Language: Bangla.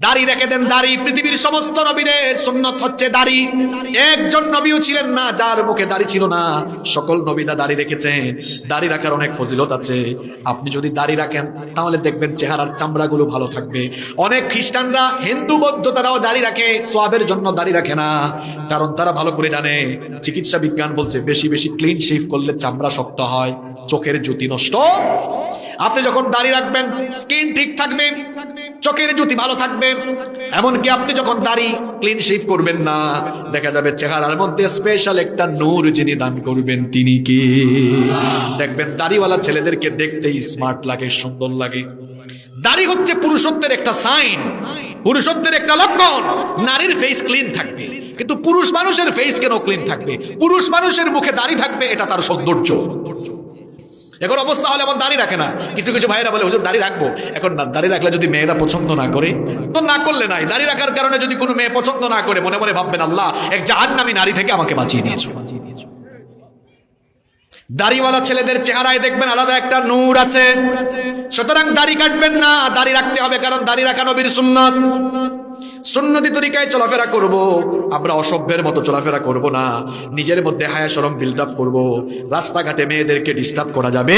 দাড়ি রেখে দেন। দাড়ি পৃথিবীর সমস্ত নবীদের সুন্নত হচ্ছে দাড়ি। একজন নবীও ছিলেন না যার মুখে দাড়ি ছিল না, সকল নবীরা দাড়ি রেখেছেন। দাড়ি রাখার অনেক ফজিলত আছে। আপনি যদি দাড়ি রাখেন তাহলে দেখবেন চেহারার চামড়াগুলো ভালো থাকবে। অনেক খ্রিস্টানরা, হিন্দু, বৌদ্ধ তারাও দাড়ি রাখে, সোয়াবের জন্য দাড়ি রাখে না, কারণ তারা ভালো করে জানে চিকিৎসা বিজ্ঞান বলছে বেশি বেশি ক্লিন শেভ করলে চামড়া শক্ত হয়, চোখের জ্যোতি নষ্ট। আপনি যখন দাড়ি রাখবেন স্কিন ঠিক থাকবে, চোখের জ্যোতি ভালো থাকবে। এমনকি আপনি যখন দাড়ি ক্লিন শেভ করবেন না, দেখা যাবে চেহারার মধ্যে স্পেশাল একটা নূর যিনি দান করবেন তিনি কে? দেখবেন দাড়িওয়ালা ছেলেদেরকে দেখতেই স্মার্ট লাগে, সুন্দর লাগে। দাড়ি হচ্ছে পুরুষত্বের একটা সাইন, পুরুষত্বের একটা লক্ষণ। নারীর ফেস ক্লিন থাকবে, কিন্তু পুরুষ মানুষের ফেস কেন ক্লিন থাকবে? পুরুষ মানুষের মুখে দাড়ি থাকবে, এটা তার সৌন্দর্য। এখন অবস্থা হলে এমন দাড়ি রাখে না। কিছু কিছু ভাইয়েরা বলে হুজুর দাড়ি রাখবো। এখন না, দাড়ি রাখলে যদি মেয়েরা পছন্দ না করে তো না করলে নাই। দাড়ি রাখার কারণে যদি কোনো মেয়ে পছন্দ না করে, মনে মনে ভাববেন আল্লাহ এক জাহান্নামী নারী থেকে আমাকে বাঁচিয়ে দিয়েছো। দাড়িওয়ালা ছেলেদের চেহারায় দেখবেন আলাদা একটা নূর আছে। সুতরাং দাড়ি কাটবেন না, দাড়ি রাখতে হবে, কারণ দাড়ি রাখা নবীর সুন্নত। সুন্নতি তরিকায় চলাফেরা করব, আমরা অসভ্যের মতো চলাফেরা করব না। নিজের মধ্যে হায়া শরম বিল্ড আপ করবো। রাস্তাঘাটে মেয়েদেরকে ডিস্টার্ব করা যাবে